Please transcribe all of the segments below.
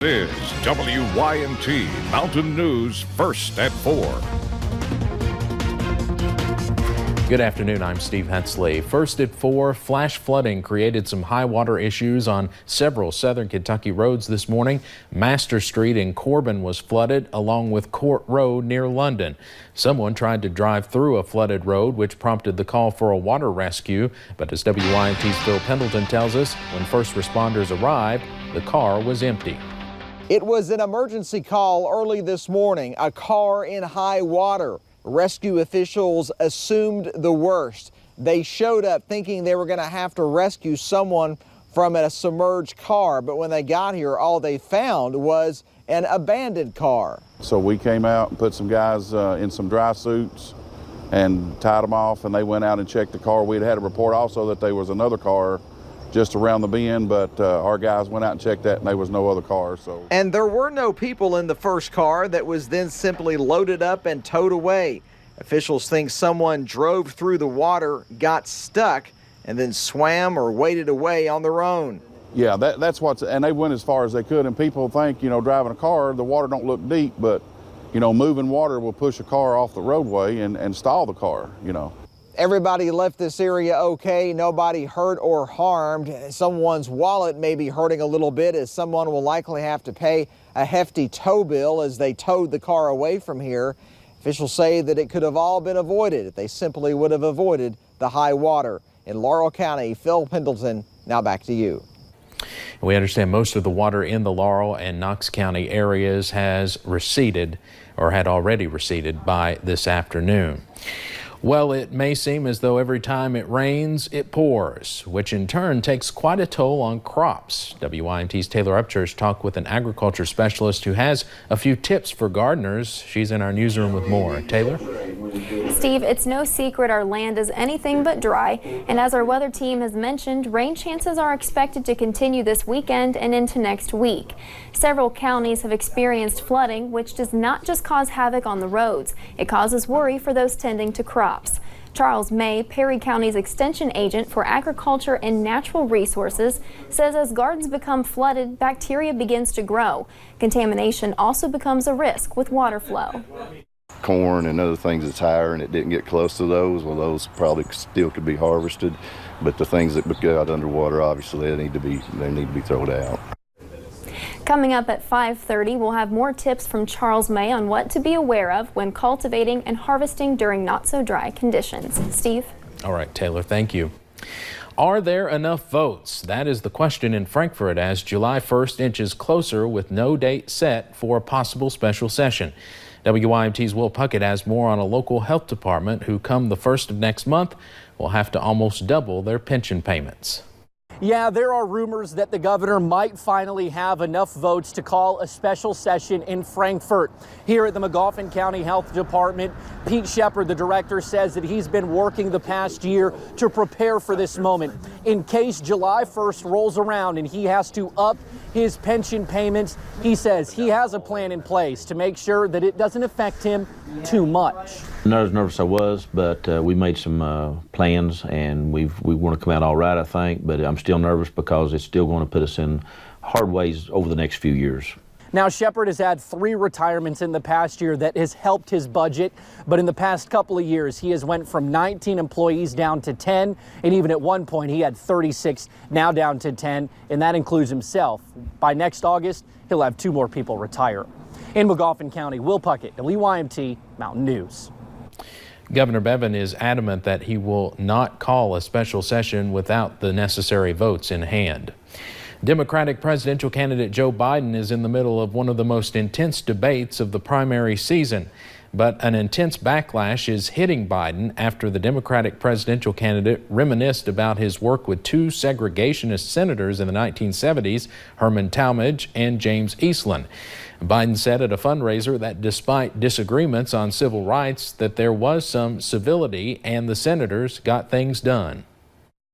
This is WYMT Mountain News First at 4. Good afternoon, I'm Steve Hensley. First at 4, flash flooding created some high water issues on several southern Kentucky roads this morning. Master Street in Corbin was flooded, along with Court Road near London. Someone tried to drive through a flooded road, which prompted the call for a water rescue. But as WYMT's Phil Pendleton tells us, when first responders arrived, the car was empty. It was an emergency call early this morning, a car in high water. Rescue officials assumed the worst. They showed up thinking they were going to have to rescue someone from a submerged car, but when they got here, all they found was an abandoned car. So we came out and put some guys in some dry suits and tied them off, and they went out and checked the car. We had a report also that there was another car just around the bend, but our guys went out and checked that, and there was no other car. And there were no people in the first car that was then simply loaded up and towed away. Officials think someone drove through the water, got stuck, and then swam or waded away on their own. Yeah, that's what's, and they went as far as they could. And people think, driving a car, the water don't look deep, but moving water will push a car off the roadway and stall the car. Everybody left this area okay, nobody hurt or harmed. Someone's wallet may be hurting a little bit, as someone will likely have to pay a hefty tow bill as they towed the car away from here. Officials say that it could have all been avoided if they simply would have avoided the high water. In Laurel County, Phil Pendleton, now back to you. We understand most of the water in the Laurel and Knox County areas has receded or had already receded by this afternoon. Well, it may seem as though every time it rains, it pours, which in turn takes quite a toll on crops. WYMT's Taylor Upchurch talked with an agriculture specialist who has a few tips for gardeners. She's in our newsroom with more. Taylor? Steve, it's no secret our land is anything but dry, and as our weather team has mentioned, rain chances are expected to continue this weekend and into next week. Several counties have experienced flooding, which does not just cause havoc on the roads. It causes worry for those tending to crops. Charles May, Perry County's extension agent for agriculture and natural resources, says as gardens become flooded, bacteria begins to grow. Contamination also becomes a risk with water flow. Corn and other things that's higher and it didn't get close to those, well, those probably still could be harvested, but the things that got underwater, obviously they need to be thrown out. Coming up at 5:30, we'll have more tips from Charles May on what to be aware of when cultivating and harvesting during not so dry conditions. Steve? All right, Taylor, thank you. Are there enough votes? That is the question in Frankfort as July 1st inches closer with no date set for a possible special session. WYMT's Will Puckett has more on a local health department who come the 1st of next month will have to almost double their pension payments. Yeah, there are rumors that the governor might finally have enough votes to call a special session in Frankfort. Here at the Magoffin County Health Department, Pete Shepard, the director, says that he's been working the past year to prepare for this moment. In case July 1st rolls around and he has to up his pension payments, he says he has a plan in place to make sure that it doesn't affect him too much. Not as nervous I was, but we made some plans, and we want to come out all right, I think, but I'm still nervous because it's still going to put us in hard ways over the next few years. Now, Shepard has had 3 retirements in the past year that has helped his budget, but in the past couple of years, he has went from 19 employees down to 10, and even at one point, he had 36, now down to 10, and that includes himself. By next August, he'll have 2 more people retire. In Magoffin County, Will Puckett, WYMT Mountain News. Governor Bevin is adamant that he will not call a special session without the necessary votes in hand. Democratic presidential candidate Joe Biden is in the middle of one of the most intense debates of the primary season. But an intense backlash is hitting Biden after the Democratic presidential candidate reminisced about his work with 2 segregationist senators in the 1970s, Herman Talmadge and James Eastland. Biden said at a fundraiser that despite disagreements on civil rights, that there was some civility and the senators got things done.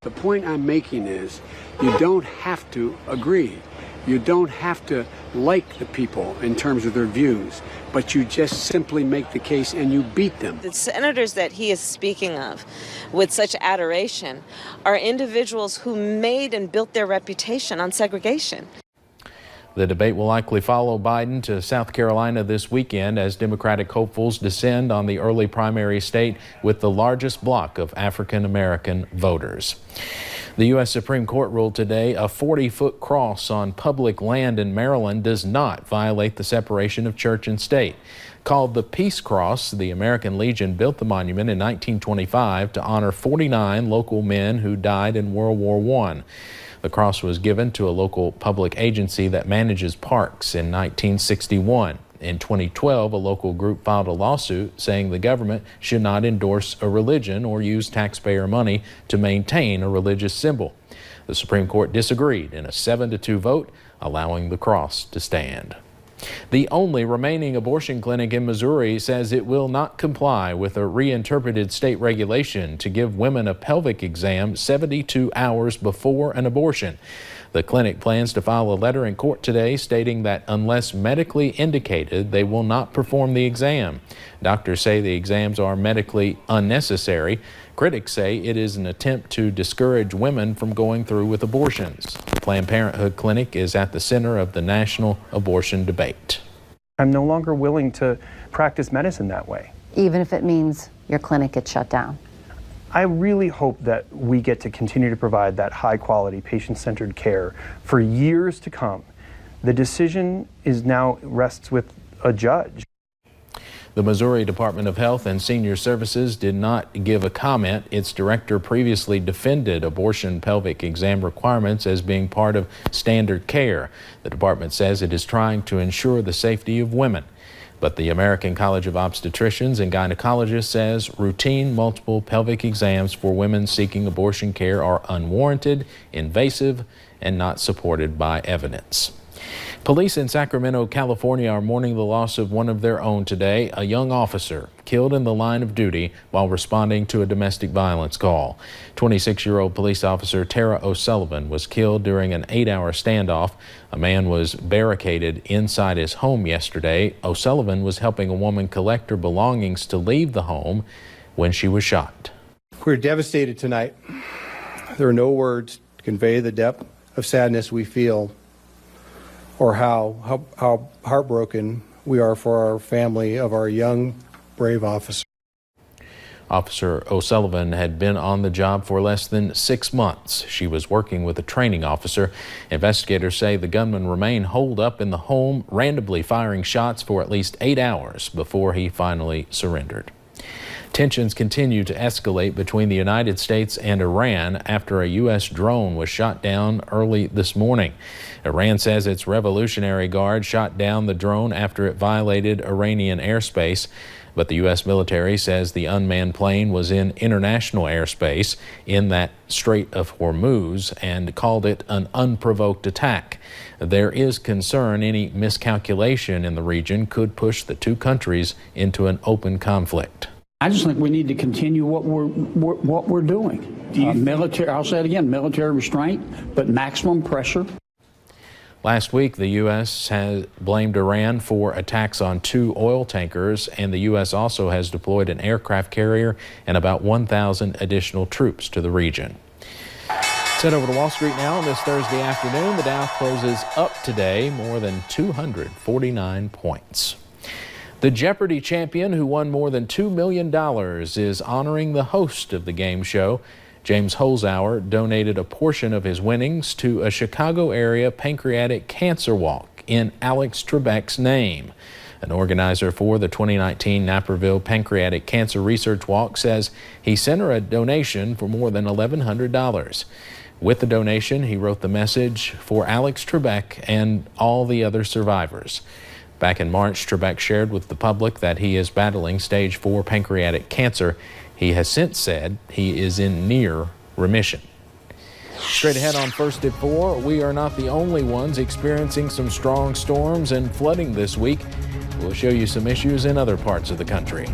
The point I'm making is you don't have to agree. You don't have to like the people in terms of their views, but you just simply make the case and you beat them. The senators that he is speaking of with such adoration are individuals who made and built their reputation on segregation. The debate will likely follow Biden to South Carolina this weekend as Democratic hopefuls descend on the early primary state with the largest bloc of African American voters. The U.S. Supreme Court ruled today a 40-foot cross on public land in Maryland does not violate the separation of church and state. Called the Peace Cross, the American Legion built the monument in 1925 to honor 49 local men who died in World War I. The cross was given to a local public agency that manages parks in 1961. In 2012, a local group filed a lawsuit saying the government should not endorse a religion or use taxpayer money to maintain a religious symbol. The Supreme Court disagreed in a 7-2 vote, allowing the cross to stand. The only remaining abortion clinic in Missouri says it will not comply with a reinterpreted state regulation to give women a pelvic exam 72 hours before an abortion. The clinic plans to file a letter in court today stating that unless medically indicated, they will not perform the exam. Doctors say the exams are medically unnecessary. Critics say it is an attempt to discourage women from going through with abortions. The Planned Parenthood clinic is at the center of the national abortion debate. I'm no longer willing to practice medicine that way. Even if it means your clinic gets shut down. I really hope that we get to continue to provide that high-quality, patient-centered care for years to come. The decision now rests with a judge. The Missouri Department of Health and Senior Services did not give a comment. Its director previously defended abortion pelvic exam requirements as being part of standard care. The department says it is trying to ensure the safety of women. But the American College of Obstetricians and Gynecologists says routine multiple pelvic exams for women seeking abortion care are unwarranted, invasive, and not supported by evidence. Police in Sacramento, California are mourning the loss of one of their own today, a young officer killed in the line of duty while responding to a domestic violence call. 26-year-old police officer Tara O'Sullivan was killed during an 8-hour standoff. A man was barricaded inside his home yesterday. O'Sullivan was helping a woman collect her belongings to leave the home when she was shot. We're devastated tonight. There are no words to convey the depth of sadness we feel or how heartbroken we are for our family of our young, brave officer. Officer O'Sullivan had been on the job for less than 6 months. She was working with a training officer. Investigators say the gunman remained holed up in the home, randomly firing shots for at least 8 hours before he finally surrendered. Tensions continue to escalate between the United States and Iran after a U.S. drone was shot down early this morning. Iran says its Revolutionary Guard shot down the drone after it violated Iranian airspace, but the U.S. military says the unmanned plane was in international airspace in that Strait of Hormuz and called it an unprovoked attack. There is concern any miscalculation in the region could push the two countries into an open conflict. I just think we need to continue what we're doing. Military, I'll say it again, military restraint, but maximum pressure. Last week, the U.S. has blamed Iran for attacks on 2 oil tankers, and the U.S. also has deployed an aircraft carrier and about 1,000 additional troops to the region. Let's head over to Wall Street now on this Thursday afternoon. The Dow closes up today more than 249 points. The Jeopardy champion who won more than $2 million is honoring the host of the game show. James Holzhauer donated a portion of his winnings to a Chicago area pancreatic cancer walk in Alex Trebek's name. An organizer for the 2019 Naperville Pancreatic Cancer Research Walk says he sent her a donation for more than $1,100. With the donation, he wrote the message for Alex Trebek and all the other survivors. Back in March, Trebek shared with the public that he is battling stage 4 pancreatic cancer. He has since said he is in near remission. Straight ahead on First at 4, we are not the only ones experiencing some strong storms and flooding this week. We'll show you some issues in other parts of the country.